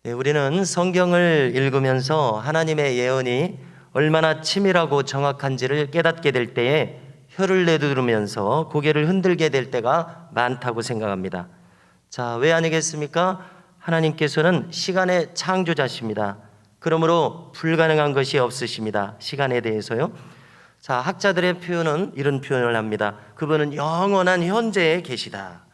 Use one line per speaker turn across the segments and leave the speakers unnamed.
네, 우리는 성경을 읽으면서 하나님의 예언이 얼마나 치밀하고 정확한지를 깨닫게 될 때에 혀를 내두르면서 고개를 흔들게 될 때가 많다고 생각합니다. 자, 왜 아니겠습니까? 하나님께서는 시간의 창조자십니다. 그러므로 불가능한 것이 없으십니다. 시간에 대해서요. 자, 학자들의 표현은 이런 표현을 합니다. 그분은 영원한 현재에 계시다.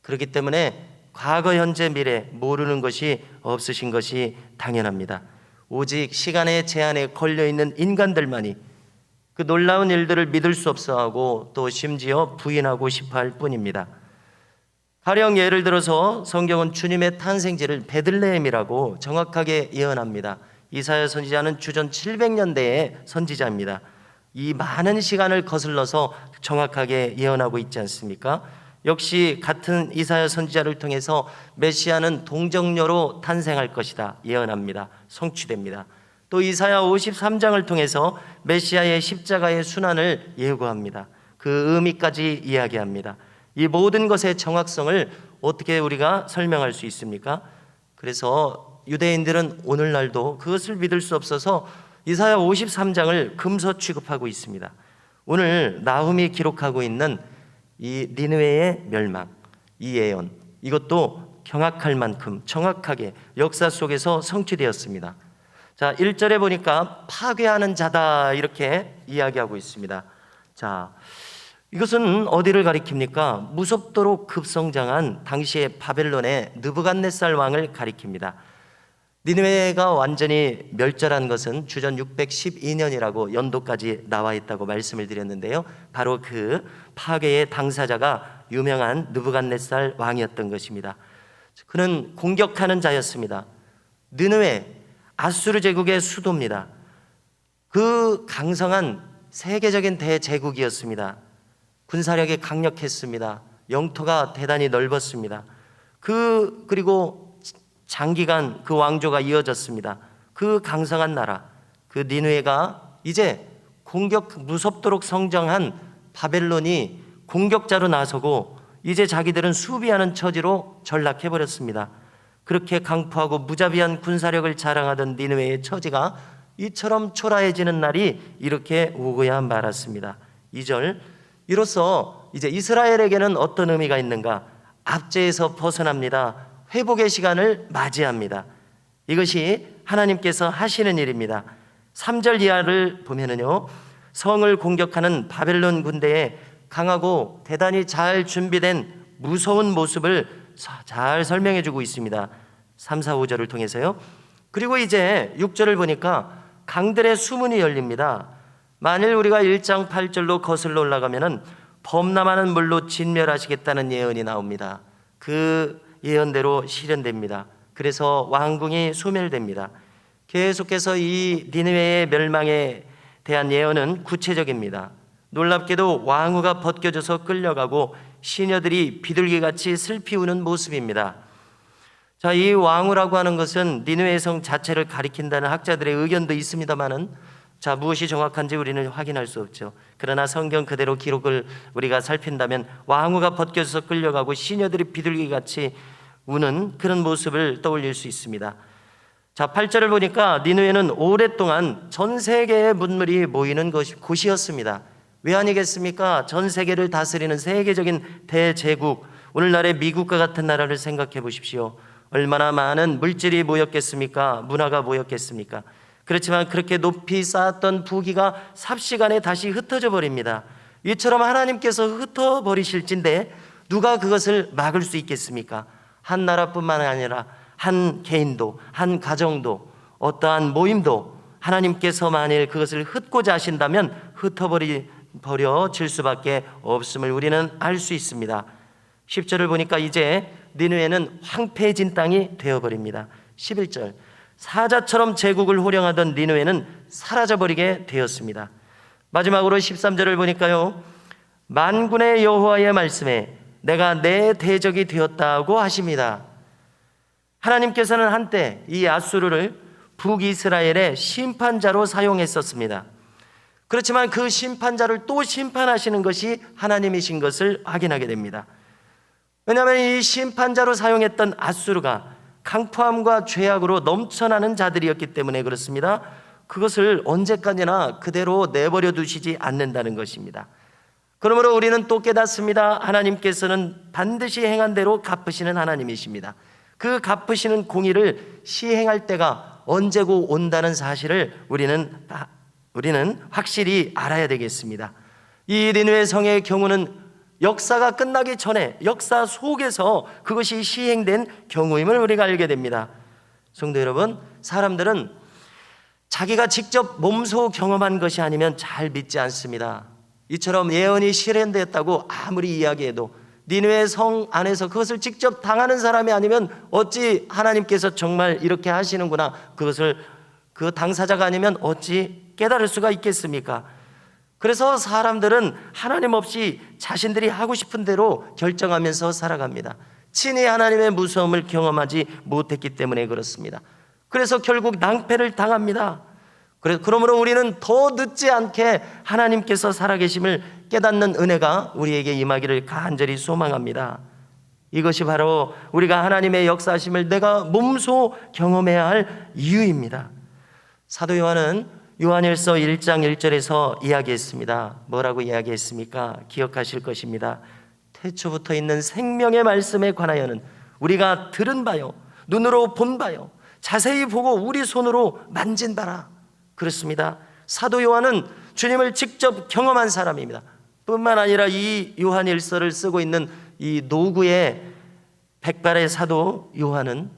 그렇기 때문에 과거, 현재, 미래 모르는 것이 없으신 것이 당연합니다. 오직 시간의 제한에 걸려있는 인간들만이 그 놀라운 일들을 믿을 수 없어하고 또 심지어 부인하고 싶어할 뿐입니다. 가령 예를 들어서 성경은 주님의 탄생지를 베들레헴이라고 정확하게 예언합니다. 이사야 선지자는 주전 700년대의 선지자입니다. 이 많은 시간을 거슬러서 정확하게 예언하고 있지 않습니까? 역시 같은 이사야 선지자를 통해서 메시아는 동정녀로 탄생할 것이다 예언합니다. 성취됩니다. 또 이사야 53장을 통해서 메시아의 십자가의 순환을 예고합니다. 그 의미까지 이야기합니다. 이 모든 것의 정확성을 어떻게 우리가 설명할 수 있습니까? 그래서 유대인들은 오늘날도 그것을 믿을 수 없어서 이사야 53장을 금서 취급하고 있습니다. 오늘 나훔이 기록하고 있는 이 니느웨의 멸망, 이 예언, 이것도 경악할 만큼 정확하게 역사 속에서 성취되었습니다. 자, 1절에 보니까 파괴하는 자다 이렇게 이야기하고 있습니다. 자, 이것은 어디를 가리킵니까? 무섭도록 급성장한 당시의 바벨론의 느부갓네살 왕을 가리킵니다. 니느웨가 완전히 멸절한 것은 주전 612년이라고 연도까지 나와 있다고 말씀을 드렸는데요. 바로 그 파괴의 당사자가 유명한 느부갓네살 왕이었던 것입니다. 그는 공격하는 자였습니다. 니느웨, 아수르 제국의 수도입니다. 그 강성한 세계적인 대제국이었습니다. 군사력이 강력했습니다. 영토가 대단히 넓었습니다. 그리고 장기간 그 왕조가 이어졌습니다. 그 강성한 나라, 그 니느웨가 이제 무섭도록 성장한 바벨론이 공격자로 나서고 이제 자기들은 수비하는 처지로 전락해버렸습니다. 그렇게 강포하고 무자비한 군사력을 자랑하던 니느웨의 처지가 이처럼 초라해지는 날이 이렇게 오고야 말았습니다. 2절, 이로써 이제 이스라엘에게는 어떤 의미가 있는가? 압제에서 벗어납니다. 회복의 시간을 맞이합니다. 이것이 하나님께서 하시는 일입니다. 3절 이하를 보면은요, 성을 공격하는 바벨론 군대의 강하고 대단히 잘 준비된 무서운 모습을 잘 설명해 주고 있습니다. 3, 4, 5절을 통해서요. 그리고 이제 6절을 보니까 강들의 수문이 열립니다. 만일 우리가 1장 8절로 거슬러 올라가면은 범람하는 물로 진멸하시겠다는 예언이 나옵니다. 그 예언대로 실현됩니다. 그래서 왕궁이 소멸됩니다. 계속해서 이 니느웨의 멸망에 대한 예언은 구체적입니다. 놀랍게도 왕후가 벗겨져서 끌려가고 시녀들이 비둘기같이 슬피 우는 모습입니다. 자, 이 왕후라고 하는 것은 니느웨 성 자체를 가리킨다는 학자들의 의견도 있습니다만은 자, 무엇이 정확한지 우리는 확인할 수 없죠. 그러나 성경 그대로 기록을 우리가 살핀다면 왕후가 벗겨져서 끌려가고 시녀들이 비둘기같이 우는 그런 모습을 떠올릴 수 있습니다. 자, 8절을 보니까 니느웨는 오랫동안 전 세계의 문물이 모이는 곳이었습니다. 왜 아니겠습니까? 전 세계를 다스리는 세계적인 대제국, 오늘날의 미국과 같은 나라를 생각해 보십시오. 얼마나 많은 물질이 모였겠습니까? 문화가 모였겠습니까? 그렇지만 그렇게 높이 쌓았던 부귀가 삽시간에 다시 흩어져 버립니다. 이처럼 하나님께서 흩어버리실진데 누가 그것을 막을 수 있겠습니까? 한 나라뿐만 아니라 한 개인도, 한 가정도, 어떠한 모임도 하나님께서 만일 그것을 흩고자 하신다면 흩어버려질 수밖에 없음을 우리는 알 수 있습니다. 10절을 보니까 이제 니느웨는 황폐해진 땅이 되어버립니다. 11절, 사자처럼 제국을 호령하던 니느웨는 사라져버리게 되었습니다. 마지막으로 13절을 보니까요, 만군의 여호와의 말씀에 내가 내 대적이 되었다고 하십니다. 하나님께서는 한때 이 아수르를 북이스라엘의 심판자로 사용했었습니다. 그렇지만 그 심판자를 또 심판하시는 것이 하나님이신 것을 확인하게 됩니다. 왜냐하면 이 심판자로 사용했던 아수르가 강포함과 죄악으로 넘쳐나는 자들이었기 때문에 그렇습니다. 그것을 언제까지나 그대로 내버려 두시지 않는다는 것입니다. 그러므로 우리는 또 깨닫습니다. 하나님께서는 반드시 행한 대로 갚으시는 하나님이십니다. 그 갚으시는 공의를 시행할 때가 언제고 온다는 사실을 우리는 확실히 알아야 되겠습니다. 이 니느웨 성의 경우는 역사가 끝나기 전에 역사 속에서 그것이 시행된 경우임을 우리가 알게 됩니다. 성도 여러분, 사람들은 자기가 직접 몸소 경험한 것이 아니면 잘 믿지 않습니다. 이처럼 예언이 실현되었다고 아무리 이야기해도 니느웨 성 안에서 그것을 직접 당하는 사람이 아니면 어찌 하나님께서 정말 이렇게 하시는구나, 그것을 그 당사자가 아니면 어찌 깨달을 수가 있겠습니까? 그래서 사람들은 하나님 없이 자신들이 하고 싶은 대로 결정하면서 살아갑니다. 친히 하나님의 무서움을 경험하지 못했기 때문에 그렇습니다. 그래서 결국 낭패를 당합니다. 그러므로 우리는 더 늦지 않게 하나님께서 살아계심을 깨닫는 은혜가 우리에게 임하기를 간절히 소망합니다. 이것이 바로 우리가 하나님의 역사하심을 내가 몸소 경험해야 할 이유입니다. 사도 요한은 요한일서 1장 1절에서 이야기했습니다. 뭐라고 이야기했습니까? 기억하실 것입니다. 태초부터 있는 생명의 말씀에 관하여는 우리가 들은 바요, 눈으로 본 바요, 자세히 보고 우리 손으로 만진 바라. 그렇습니다. 사도 요한은 주님을 직접 경험한 사람입니다. 뿐만 아니라 이 요한일서를 쓰고 있는 이 노구의 백발의 사도 요한은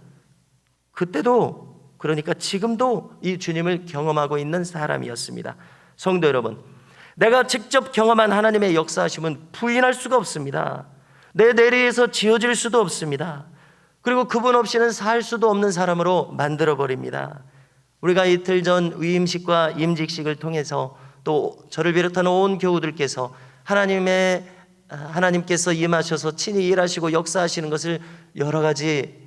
그때도, 그러니까 지금도 이 주님을 경험하고 있는 사람이었습니다. 성도 여러분, 내가 직접 경험한 하나님의 역사하심은 부인할 수가 없습니다. 내 내리에서 지어질 수도 없습니다. 그리고 그분 없이는 살 수도 없는 사람으로 만들어버립니다. 우리가 이틀 전 위임식과 임직식을 통해서 또 저를 비롯한 온 교우들께서 하나님께서 임하셔서 친히 일하시고 역사하시는 것을 여러 가지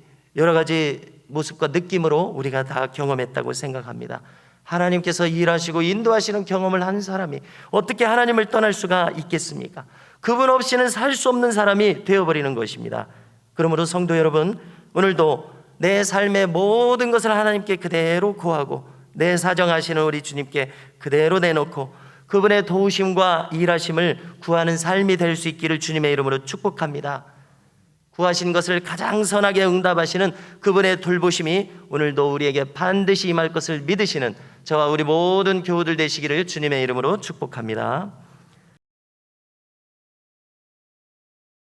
모습과 느낌으로 우리가 다 경험했다고 생각합니다. 하나님께서 일하시고 인도하시는 경험을 한 사람이 어떻게 하나님을 떠날 수가 있겠습니까? 그분 없이는 살 수 없는 사람이 되어버리는 것입니다. 그러므로 성도 여러분, 오늘도 내 삶의 모든 것을 하나님께 그대로 고하고 내 사정하시는 우리 주님께 그대로 내놓고 그분의 도우심과 일하심을 구하는 삶이 될 수 있기를 주님의 이름으로 축복합니다. 구하신 것을 가장 선하게 응답하시는 그분의 돌보심이 오늘도 우리에게 반드시 임할 것을 믿으시는 저와 우리 모든 교우들 되시기를 주님의 이름으로 축복합니다.